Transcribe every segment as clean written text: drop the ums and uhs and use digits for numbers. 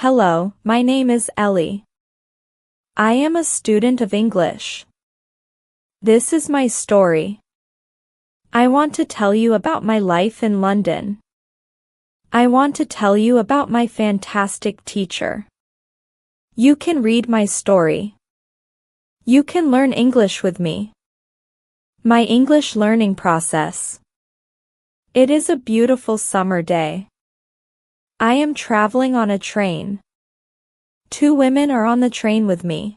Hello, my name is Ellie. I am a student of English. This is my story. I want to tell you about my life in London. I want to tell you about my fantastic teacher. You can read my story. You can learn English with me. My English learning process. It is a beautiful summer day. I am traveling on a train. Two women are on the train with me.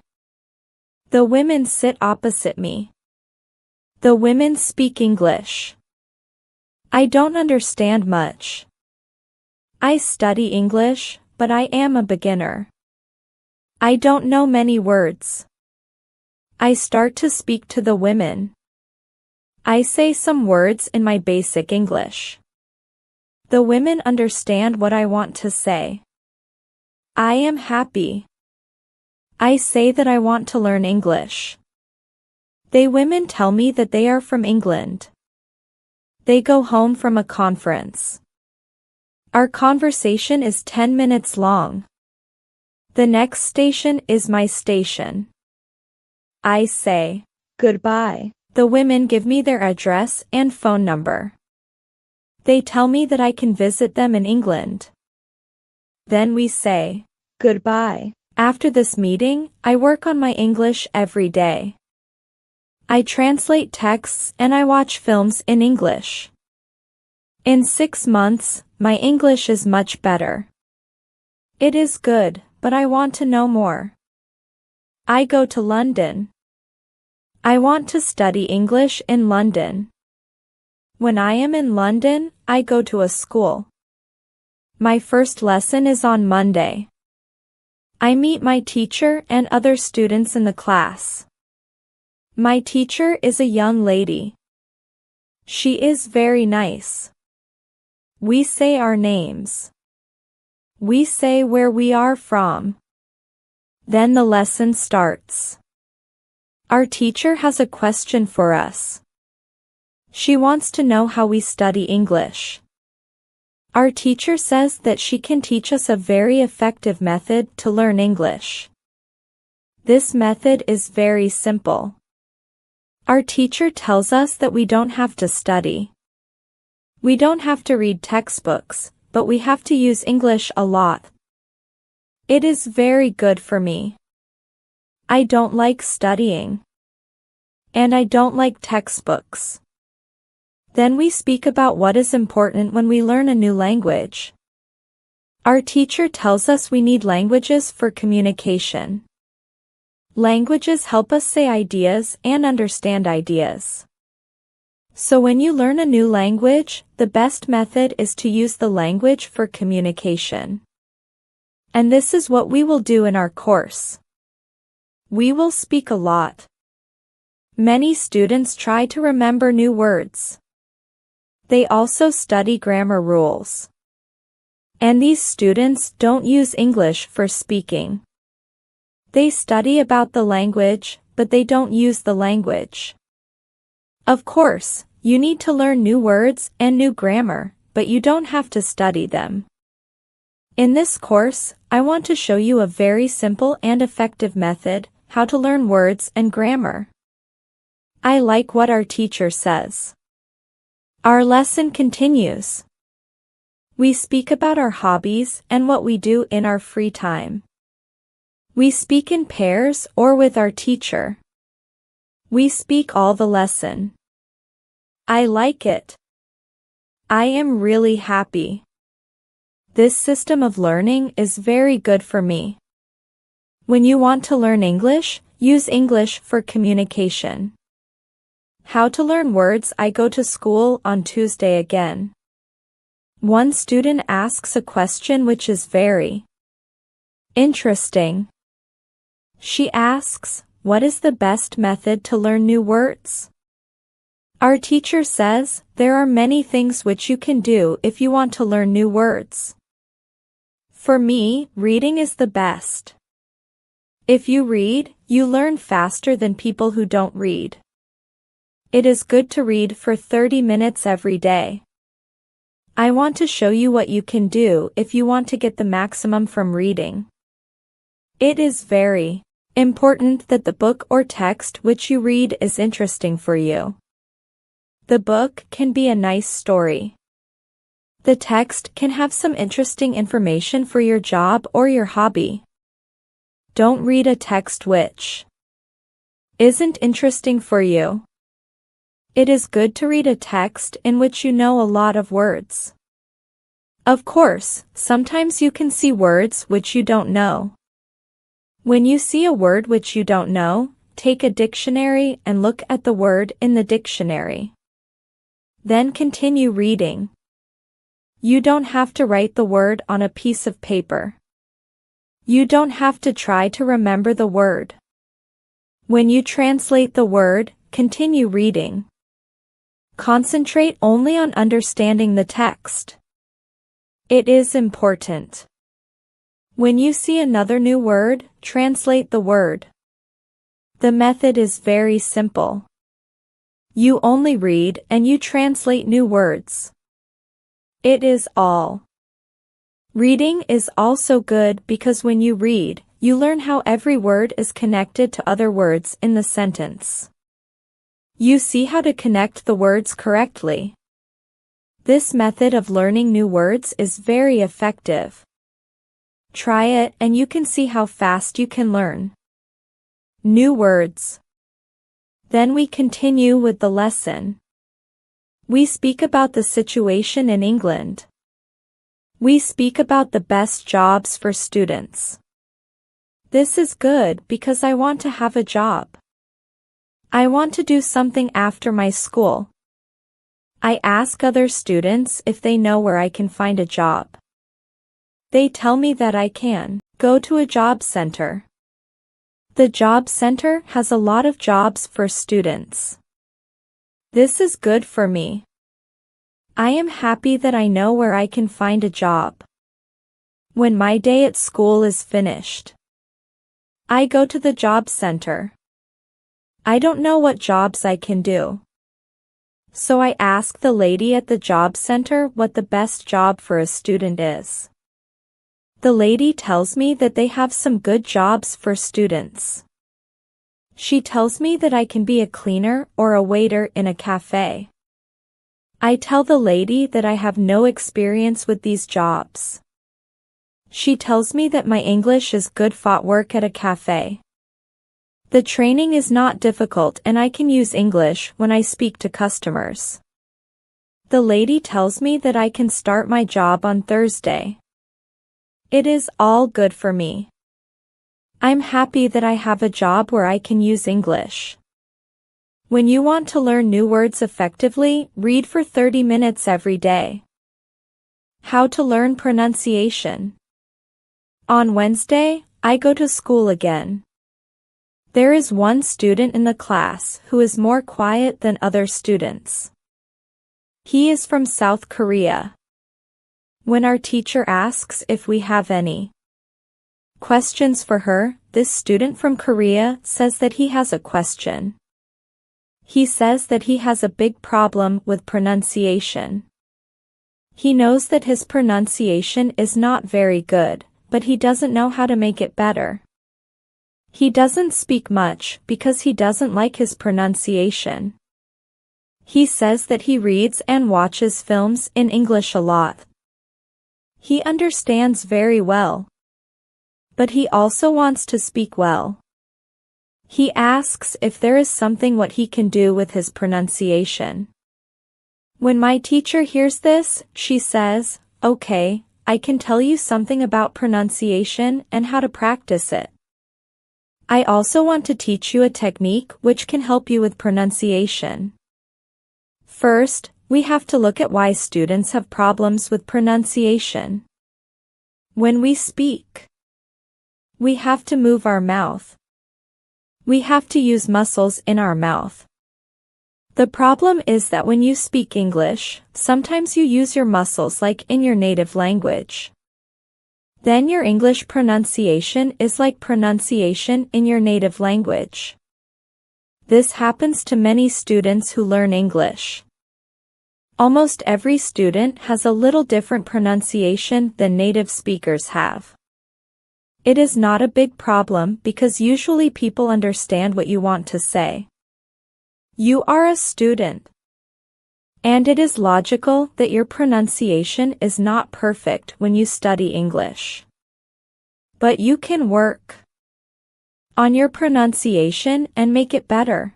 The women sit opposite me. The women speak English. I don't understand much. I study English, but I am a beginner. I don't know many words. I start to speak to the women. I say some words in my basic English. The women understand what I want to say. I am happy. I say that I want to learn English. They women tell me that they are from England. They go home from a conference. Our conversation is 10 minutes long. The next station is my station. I say, goodbye. The women give me their address and phone number. They tell me that I can visit them in England. Then we say, goodbye. After this meeting, I work on my English every day. I translate texts and I watch films in English. In 6 months, my English is much better. It is good, but I want to know more. I go to London. I want to study English in London. When I am in London, I go to a school. My first lesson is on Monday. I meet my teacher and other students in the class. My teacher is a young lady. She is very nice. We say our names. We say where we are from. Then the lesson starts. Our teacher has a question for us. She wants to know how we study English. Our teacher says that she can teach us a very effective method to learn English. This method is very simple. Our teacher tells us that we don't have to study. We don't have to read textbooks, but we have to use English a lot. It is very good for me. I don't like studying. And I don't like textbooks. Then we speak about what is important when we learn a new language. Our teacher tells us we need languages for communication. Languages help us say ideas and understand ideas. So when you learn a new language, the best method is to use the language for communication. And this is what we will do in our course. We will speak a lot. Many students try to remember new words. They also study grammar rules. And these students don't use English for speaking. They study about the language, but they don't use the language. Of course, you need to learn new words and new grammar, but you don't have to study them. In this course, I want to show you a very simple and effective method, how to learn words and grammar. I like what our teacher says. Our lesson continues. We speak about our hobbies and what we do in our free time. We speak in pairs or with our teacher. We speak all the lesson. I like it. I am really happy. This system of learning is very good for me. When you want to learn English, use English for communication. How to learn words. I go to school on Tuesday again. One student asks a question which is very interesting. She asks, what is the best method to learn new words? Our teacher says, there are many things which you can do if you want to learn new words. For me, reading is the best. If you read, you learn faster than people who don't read. It is good to read for 30 minutes every day. I want to show you what you can do if you want to get the maximum from reading. It is very important that the book or text which you read is interesting for you. The book can be a nice story. The text can have some interesting information for your job or your hobby. Don't read a text which isn't interesting for you. It is good to read a text in which you know a lot of words. Of course, sometimes you can see words which you don't know. When you see a word which you don't know, take a dictionary and look at the word in the dictionary. Then continue reading. You don't have to write the word on a piece of paper. You don't have to try to remember the word. When you translate the word, continue reading. Concentrate only on understanding the text. It is important. When you see another new word, translate the word. The method is very simple. You only read and you translate new words. It is all. Reading is also good because when you read, you learn how every word is connected to other words in the sentence. You see how to connect the words correctly. This method of learning new words is very effective. Try it and you can see how fast you can learn new words. Then we continue with the lesson. We speak about the situation in England. We speak about the best jobs for students. This is good because I want to have a job. I want to do something after my school. I ask other students if they know where I can find a job. They tell me that I can go to a job center. The job center has a lot of jobs for students. This is good for me. I am happy that I know where I can find a job. When my day at school is finished, I go to the job center. I don't know what jobs I can do. So I ask the lady at the job center what the best job for a student is. The lady tells me that they have some good jobs for students. She tells me that I can be a cleaner or a waiter in a cafe. I tell the lady that I have no experience with these jobs. She tells me that my English is good for work at a cafe. The training is not difficult and I can use English when I speak to customers. The lady tells me that I can start my job on Thursday. It is all good for me. I'm happy that I have a job where I can use English. When you want to learn new words effectively, read for 30 minutes every day. How to learn pronunciation. On Wednesday, I go to school again. There is one student in the class who is more quiet than other students. He is from South Korea. When our teacher asks if we have any questions for her, this student from Korea says that he has a question. He says that he has a big problem with pronunciation. He knows that his pronunciation is not very good, but he doesn't know how to make it better. He doesn't speak much because he doesn't like his pronunciation. He says that he reads and watches films in English a lot. He understands very well. But he also wants to speak well. He asks if there is something what he can do with his pronunciation. When my teacher hears this, she says, "Okay, I can tell you something about pronunciation and how to practice it. I also want to teach you a technique which can help you with pronunciation." First, we have to look at why students have problems with pronunciation. When we speak, we have to move our mouth. We have to use muscles in our mouth. The problem is that when you speak English, sometimes you use your muscles like in your native language. Then your English pronunciation is like pronunciation in your native language. This happens to many students who learn English. Almost every student has a little different pronunciation than native speakers have. It is not a big problem because usually people understand what you want to say. You are a student. And it is logical that your pronunciation is not perfect when you study English. But you can work on your pronunciation and make it better.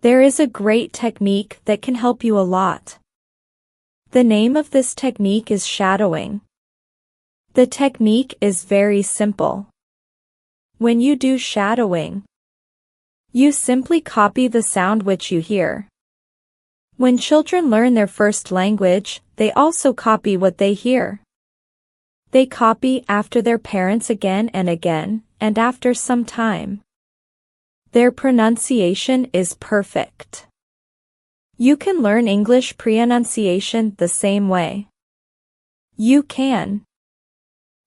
There is a great technique that can help you a lot. The name of this technique is shadowing. The technique is very simple. When you do shadowing, you simply copy the sound which you hear. When children learn their first language, they also copy what they hear. They copy after their parents again and again, and after some time, their pronunciation is perfect. You can learn English pronunciation the same way. You can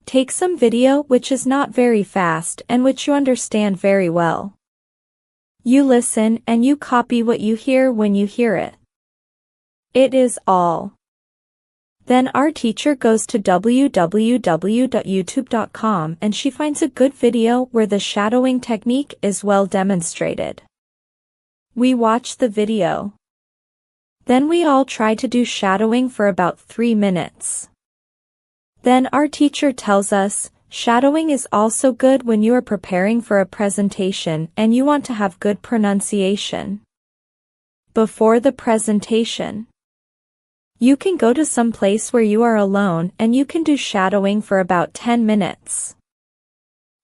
take some video which is not very fast and which you understand very well. You listen and you copy what you hear when you hear it. It is all. Then our teacher goes to www.youtube.com and she finds a good video where the shadowing technique is well demonstrated. We watch the video. Then we all try to do shadowing for about 3 minutes. Then our teacher tells us, shadowing is also good when you are preparing for a presentation and you want to have good pronunciation. Before the presentation, you can go to some place where you are alone and you can do shadowing for about 10 minutes.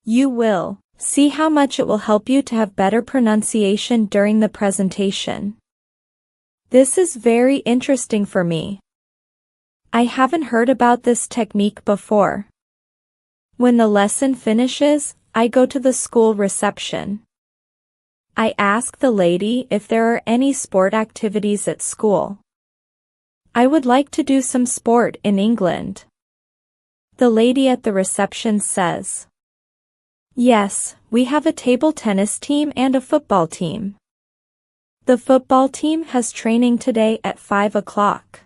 You will see how much it will help you to have better pronunciation during the presentation. This is very interesting for me. I haven't heard about this technique before. When the lesson finishes, I go to the school reception. I ask the lady if there are any sport activities at school. I would like to do some sport in England. The lady at the reception says, yes, we have a table tennis team and a football team. The football team has training today at 5 o'clock.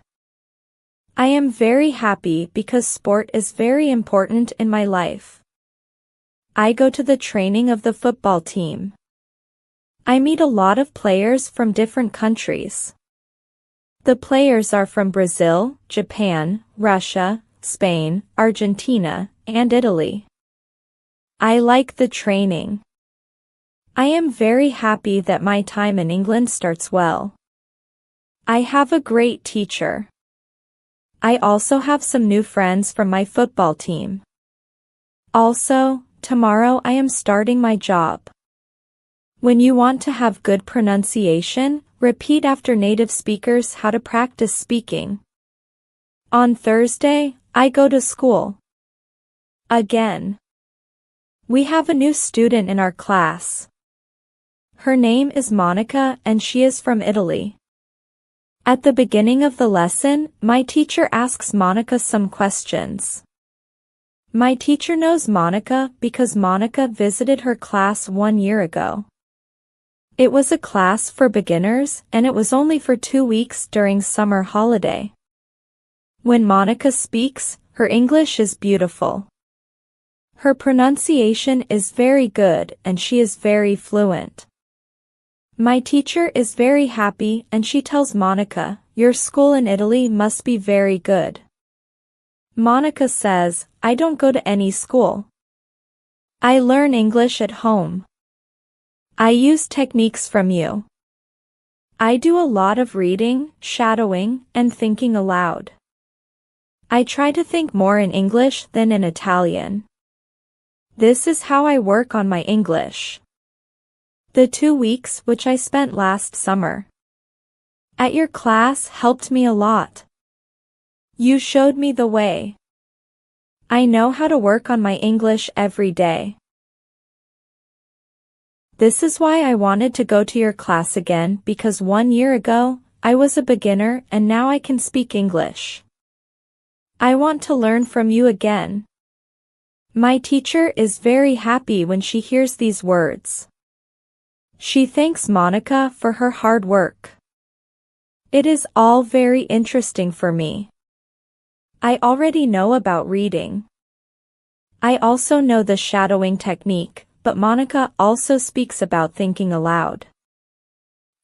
I am very happy because sport is very important in my life. I go to the training of the football team. I meet a lot of players from different countries. The players are from Brazil, Japan, Russia, Spain, Argentina, and Italy. I like the training. I am very happy that my time in England starts well. I have a great teacher. I also have some new friends from my football team. Also, tomorrow I am starting my job. When you want to have good pronunciation, repeat after native speakers how to practice speaking. On Thursday, I go to school. Again. We have a new student in our class. Her name is Monica and she is from Italy. At the beginning of the lesson, my teacher asks Monica some questions. My teacher knows Monica because Monica visited her class 1 year ago. It was a class for beginners and it was only for 2 weeks during summer holiday. When Monica speaks, her English is beautiful. Her pronunciation is very good and she is very fluent. My teacher is very happy and she tells Monica, your school in Italy must be very good. Monica says, I don't go to any school. I learn English at home. I use techniques from you. I do a lot of reading, shadowing, and thinking aloud. I try to think more in English than in Italian. This is how I work on my English. The 2 weeks which I spent last summer at your class helped me a lot. You showed me the way. I know how to work on my English every day. This is why I wanted to go to your class again because 1 year ago, I was a beginner and now I can speak English. I want to learn from you again. My teacher is very happy when she hears these words. She thanks Monica for her hard work. It is all very interesting for me. I already know about reading. I also know the shadowing technique, but Monica also speaks about thinking aloud.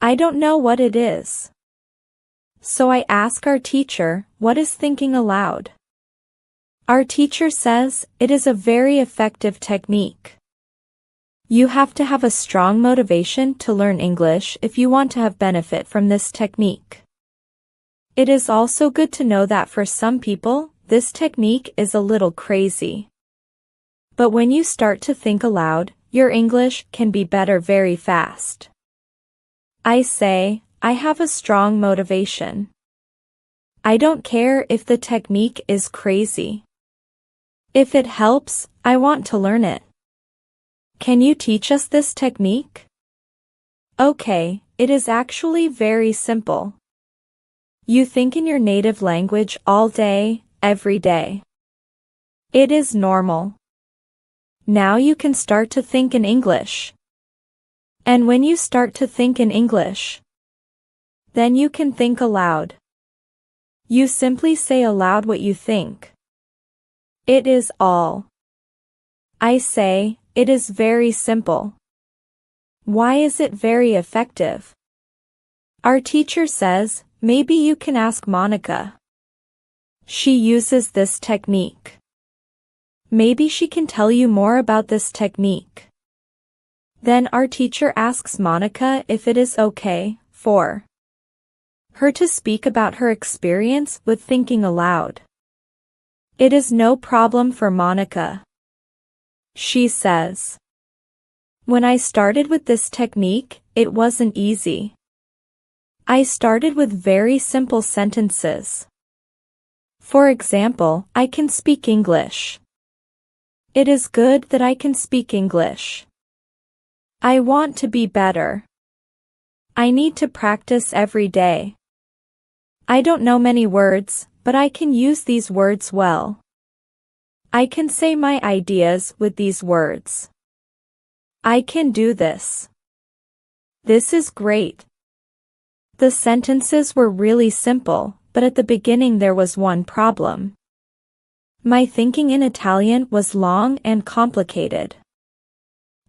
I don't know what it is. So I ask our teacher, what is thinking aloud? Our teacher says, it is a very effective technique. You have to have a strong motivation to learn English if you want to have benefit from this technique. It is also good to know that for some people, this technique is a little crazy. But when you start to think aloud, your English can be better very fast. I say, I have a strong motivation. I don't care if the technique is crazy. If it helps, I want to learn it. Can you teach us this technique? Okay, it is actually very simple. You think in your native language all day, every day. It is normal. Now you can start to think in English. And when you start to think in English, then you can think aloud. You simply say aloud what you think. It is all. I say, it is very simple. Why is it very effective? Our teacher says, maybe you can ask Monica. She uses this technique. Maybe she can tell you more about this technique. Then our teacher asks Monica if it is okay for her to speak about her experience with thinking aloud. It is no problem for Monica. She says, when I started with this technique, it wasn't easy. I started with very simple sentences. For example, I can speak English. It is good that I can speak English. I want to be better. I need to practice every day. I don't know many words, but I can use these words well. I can say my ideas with these words. I can do this. This is great. The sentences were really simple, but at the beginning there was one problem. My thinking in Italian was long and complicated.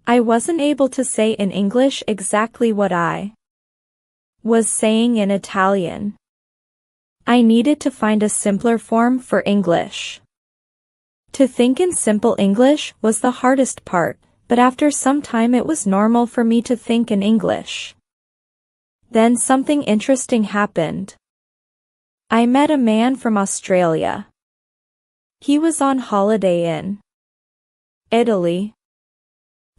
I wasn't able to say in English exactly what I was saying in Italian. I needed to find a simpler form for English. To think in simple English was the hardest part, but after some time it was normal for me to think in English. Then something interesting happened. I met a man from Australia. He was on holiday in Italy.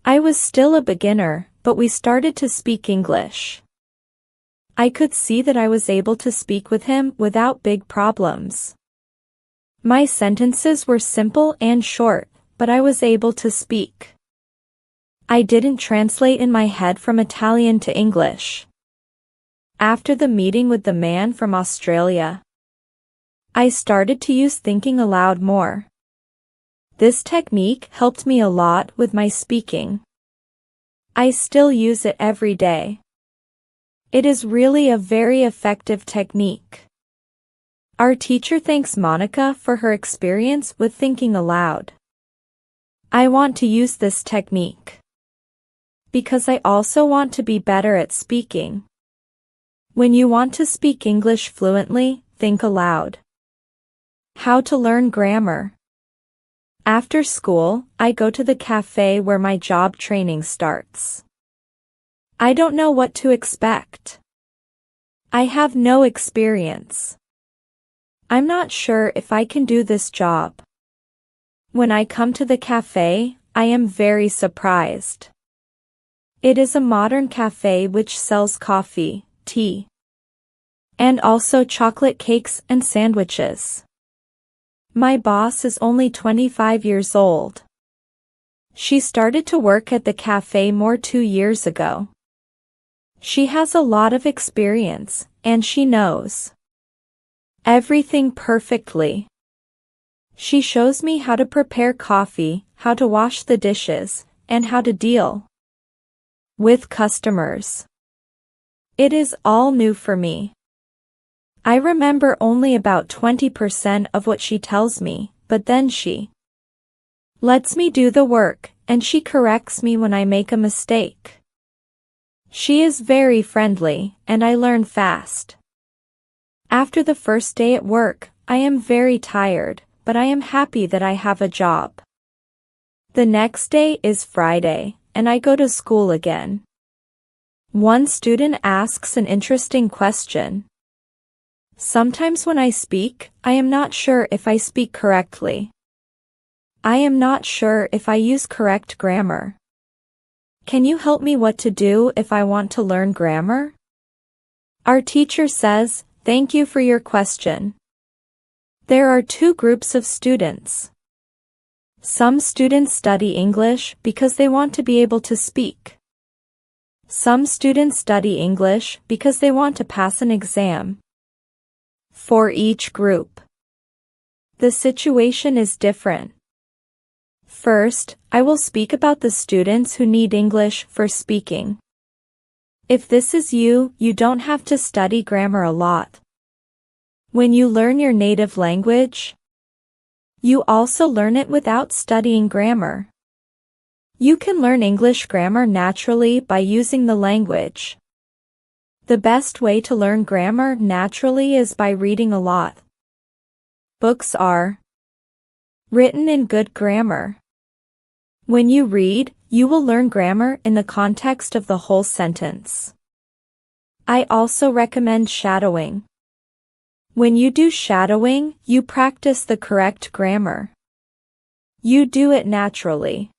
I was still a beginner, but we started to speak English. I could see that I was able to speak with him without big problems. My sentences were simple and short, but I was able to speak. I didn't translate in my head from Italian to English. After the meeting with the man from Australia, I started to use thinking aloud more. This technique helped me a lot with my speaking. I still use it every day. It is really a very effective technique. Our teacher thanks Monica for her experience with thinking aloud. I want to use this technique because I also want to be better at speaking. When you want to speak English fluently, think aloud. How to learn grammar. After school, I go to the cafe where my job training starts. I don't know what to expect. I have no experience. I'm not sure if I can do this job. When I come to the cafe, I am very surprised. It is a modern cafe which sells coffee, tea, and also chocolate cakes and sandwiches. My boss is only 25 years old. She started to work at the cafe more 2 years ago. She has a lot of experience, and she knows everything perfectly. She shows me how to prepare coffee, how to wash the dishes, and how to deal with customers. It is all new for me. I remember only about 20% of what she tells me, but then she lets me do the work, and she corrects me when I make a mistake. She is very friendly, and I learn fast. After the first day at work, I am very tired, but I am happy that I have a job. The next day is Friday, and I go to school again. One student asks an interesting question. Sometimes when I speak, I am not sure if I speak correctly. I am not sure if I use correct grammar. Can you help me what to do if I want to learn grammar? Our teacher says, "Thank you for your question." There are two groups of students. Some students study English because they want to be able to speak. Some students study English because they want to pass an exam. For each group, the situation is different. First, I will speak about the students who need English for speaking. If this is you, you don't have to study grammar a lot. When you learn your native language, you also learn it without studying grammar. You can learn English grammar naturally by using the language. The best way to learn grammar naturally is by reading a lot. Books are written in good grammar. When you read, you will learn grammar in the context of the whole sentence. I also recommend shadowing. When you do shadowing, you practice the correct grammar. You do it naturally.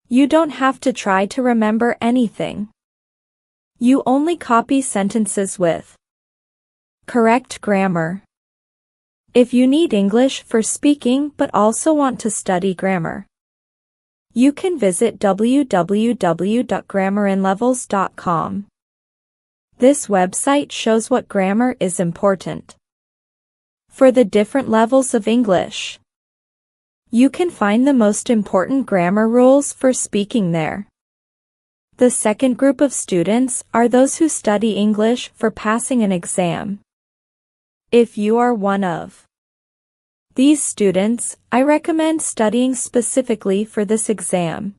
You don't have to try to remember anything. You only copy sentences with correct grammar. If you need English for speaking but also want to study grammar, you can visit www.grammarinlevels.com. This website shows what grammar is important for the different levels of English. You can find the most important grammar rules for speaking there. The second group of students are those who study English for passing an exam. If you are one of these students, I recommend studying specifically for this exam.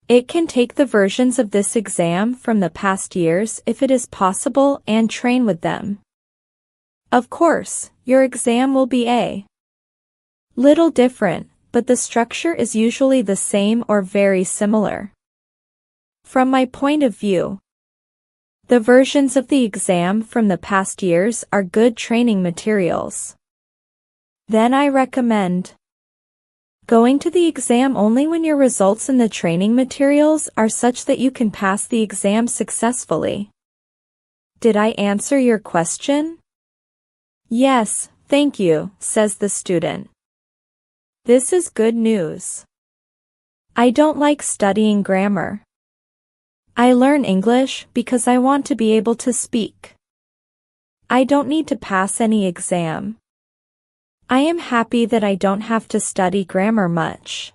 It can take the versions of this exam from the past years if it is possible and train with them. Of course, your exam will be a little different, but the structure is usually the same or very similar. From my point of view, the versions of the exam from the past years are good training materials. Then I recommend going to the exam only when your results in the training materials are such that you can pass the exam successfully. Did I answer your question? Yes, thank you, says the student. This is good news. I don't like studying grammar. I learn English because I want to be able to speak. I don't need to pass any exam. I am happy that I don't have to study grammar much.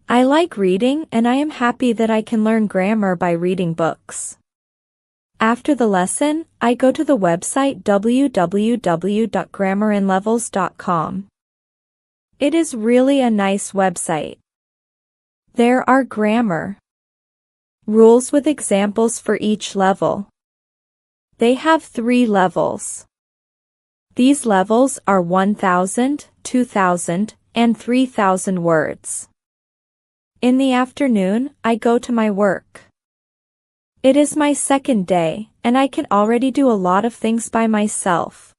I like reading and I am happy that I can learn grammar by reading books. After the lesson, I go to the website www.grammarinlevels.com. It is really a nice website. There are grammar rules with examples for each level. They have 3 levels. These levels are 1,000, 2,000, and 3,000 words. In the afternoon, I go to my work. It is my second day, and I can already do a lot of things by myself.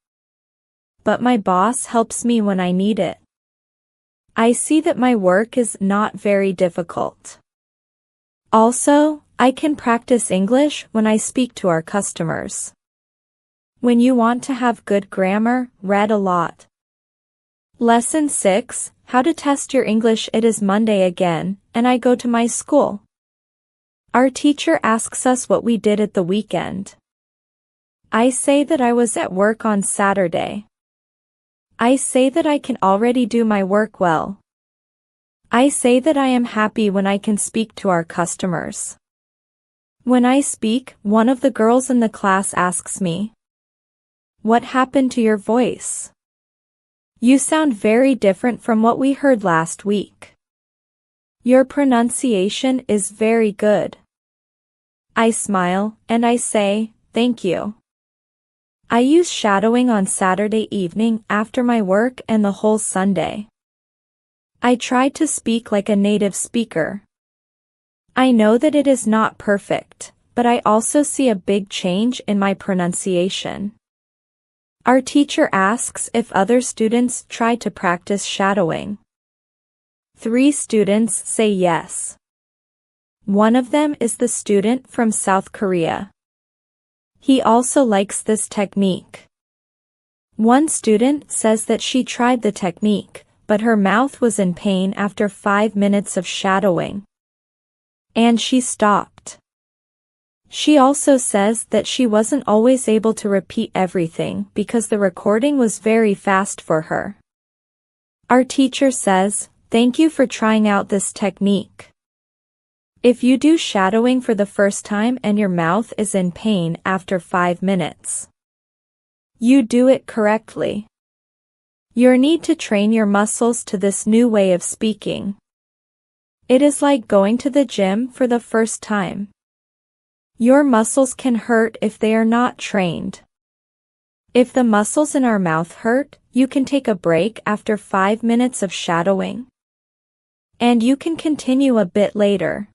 But my boss helps me when I need it. I see that my work is not very difficult. Also, I can practice English when I speak to our customers. When you want to have good grammar, read a lot. Lesson 6, How to Test Your English. It is Monday again, and I go to my school. Our teacher asks us what we did at the weekend. I say that I was at work on Saturday. I say that I can already do my work well. I say that I am happy when I can speak to our customers. When I speak, one of the girls in the class asks me, What happened to your voice? You sound very different from what we heard last week. Your pronunciation is very good. I smile, and I say, thank you. I use shadowing on Saturday evening after my work and the whole Sunday. I try to speak like a native speaker. I know that it is not perfect, but I also see a big change in my pronunciation. Our teacher asks if other students try to practice shadowing. 3 students say yes. One of them is the student from South Korea. He also likes this technique. One student says that she tried the technique, but her mouth was in pain after 5 minutes of shadowing. And she stopped. She also says that she wasn't always able to repeat everything because the recording was very fast for her. Our teacher says, thank you for trying out this technique. If you do shadowing for the first time and your mouth is in pain after 5 minutes, you do it correctly. You need to train your muscles to this new way of speaking. It is like going to the gym for the first time. Your muscles can hurt if they are not trained. If the muscles in our mouth hurt, you can take a break after 5 minutes of shadowing. And you can continue a bit later.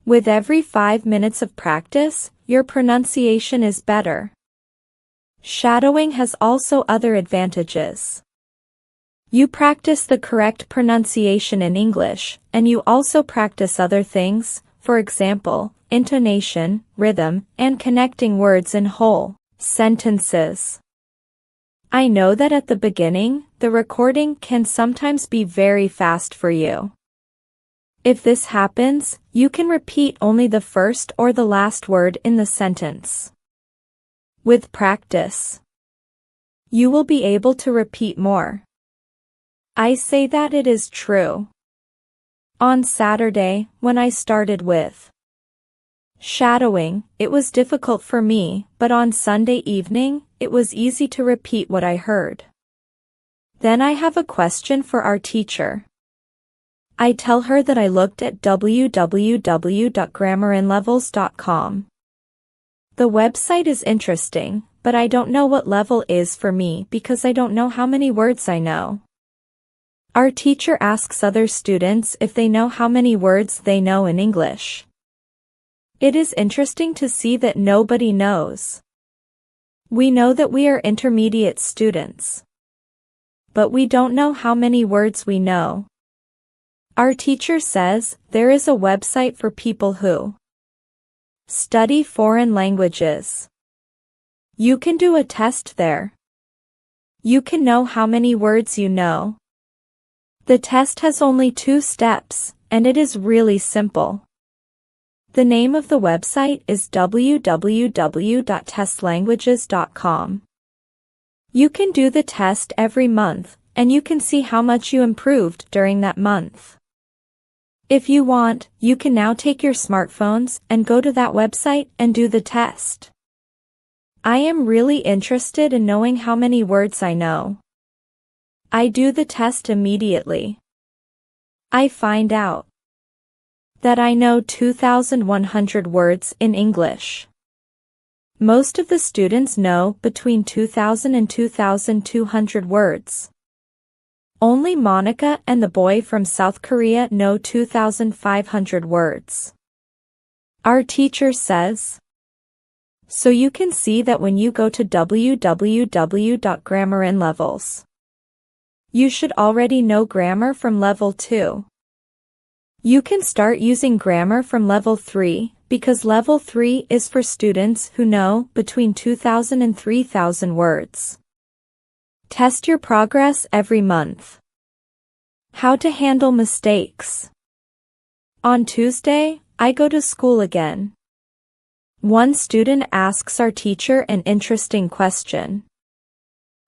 With every 5 minutes of practice, your pronunciation is better. Shadowing has also other advantages. You practice the correct pronunciation in English, and you also practice other things, for example, intonation, rhythm, and connecting words in whole sentences. I know that at the beginning, the recording can sometimes be very fast for you. If this happens, you can repeat only the first or the last word in the sentence. With practice, you will be able to repeat more. I say that it is true. On Saturday, when I started with shadowing, it was difficult for me, but on Sunday evening, it was easy to repeat what I heard. Then I have a question for our teacher. I tell her that I looked at www.grammarinlevels.com. The website is interesting, but I don't know what level is for me because I don't know how many words I know. Our teacher asks other students if they know how many words they know in English. It is interesting to see that nobody knows. We know that we are intermediate students. But we don't know how many words we know. Our teacher says there is a website for people who study foreign languages. You can do a test there. You can know how many words you know. The test has only 2 steps, and it is really simple. The name of the website is www.testlanguages.com. You can do the test every month, and you can see how much you improved during that month. If you want, you can now take your smartphones and go to that website and do the test. I am really interested in knowing how many words I know. I do the test immediately. I find out that I know 2,100 words in English. Most of the students know between 2,000 and 2,200 words. Only Monica and the boy from South Korea know 2,500 words. Our teacher says. So you can see that when you go to www.grammarinlevels, you should already know grammar from level 2. You can start using grammar from level 3, because level 3 is for students who know between 2,000 and 3,000 words. Test your progress every month. How to handle mistakes. On Tuesday, I go to school again. One student asks our teacher an interesting question.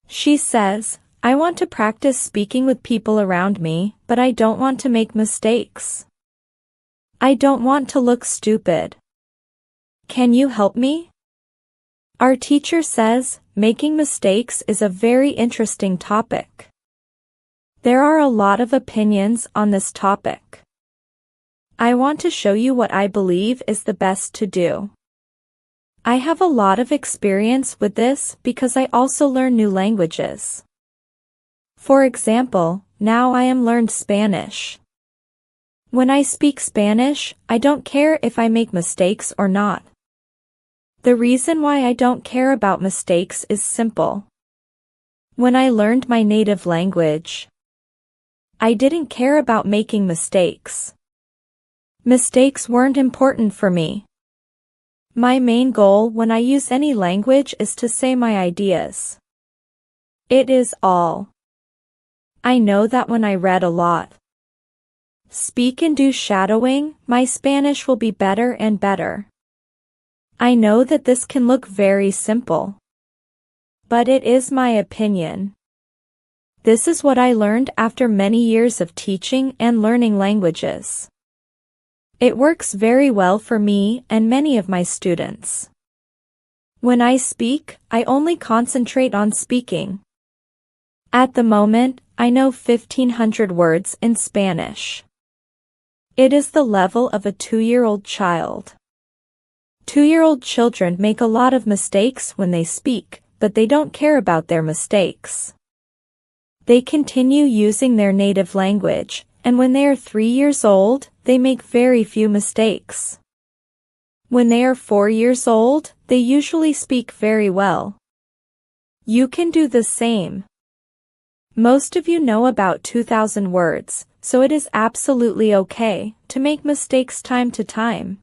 She says, I want to practice speaking with people around me, but I don't want to make mistakes. I don't want to look stupid. Can you help me? Our teacher says, making mistakes is a very interesting topic. There are a lot of opinions on this topic. I want to show you what I believe is the best to do. I have a lot of experience with this because I also learn new languages. For example, now I am learned Spanish. When I speak Spanish, I don't care if I make mistakes or not. The reason why I don't care about mistakes is simple. When I learned my native language, I didn't care about making mistakes. Mistakes weren't important for me. My main goal when I use any language is to say my ideas. It is all. I know that when I read a lot, speak and do shadowing, my Spanish will be better and better. I know that this can look very simple, but it is my opinion. This is what I learned after many years of teaching and learning languages. It works very well for me and many of my students. When I speak, I only concentrate on speaking. At the moment, I know 1,500 words in Spanish. It is the level of a 2-year-old child. 2-year-old children make a lot of mistakes when they speak, but they don't care about their mistakes. They continue using their native language, and when they are 3 years old, they make very few mistakes. When they are 4 years old, they usually speak very well. You can do the same. Most of you know about 2,000 words, so it is absolutely okay to make mistakes time to time.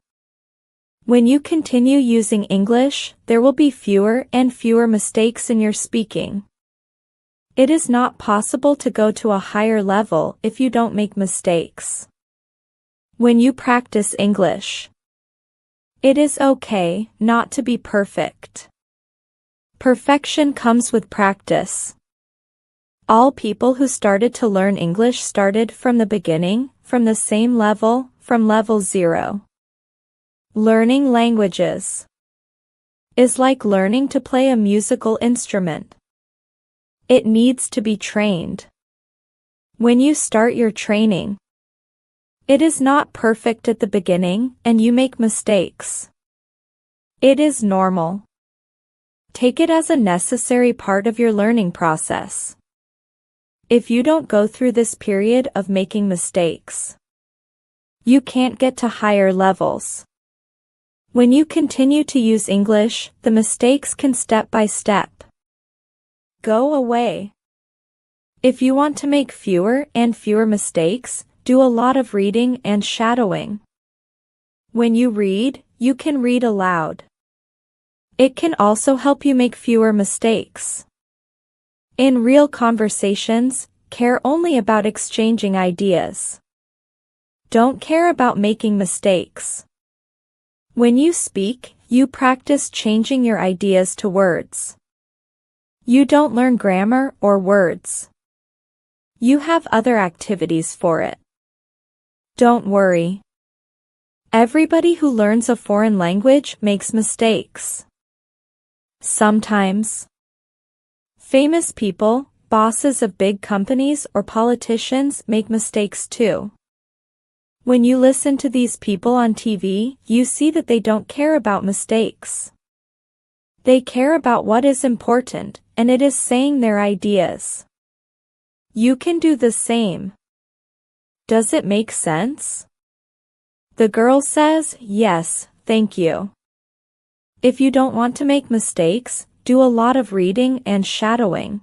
When you continue using English, there will be fewer and fewer mistakes in your speaking. It is not possible to go to a higher level if you don't make mistakes. When you practice English, it is okay not to be perfect. Perfection comes with practice. All people who started to learn English started from the beginning, from the same level, from level 0. Learning languages is like learning to play a musical instrument. It needs to be trained. When you start your training, it is not perfect at the beginning and you make mistakes. It is normal. Take it as a necessary part of your learning process. If you don't go through this period of making mistakes, you can't get to higher levels. When you continue to use English, the mistakes can step by step go away. If you want to make fewer and fewer mistakes, do a lot of reading and shadowing. When you read, you can read aloud. It can also help you make fewer mistakes. In real conversations, care only about exchanging ideas. Don't care about making mistakes. When you speak, you practice changing your ideas to words. You don't learn grammar or words. You have other activities for it. Don't worry. Everybody who learns a foreign language makes mistakes. Sometimes. Famous people, bosses of big companies or politicians make mistakes too. When you listen to these people on TV, you see that they don't care about mistakes. They care about what is important, and it is saying their ideas. You can do the same. Does it make sense? The girl says, yes, thank you. If you don't want to make mistakes, do a lot of reading and shadowing.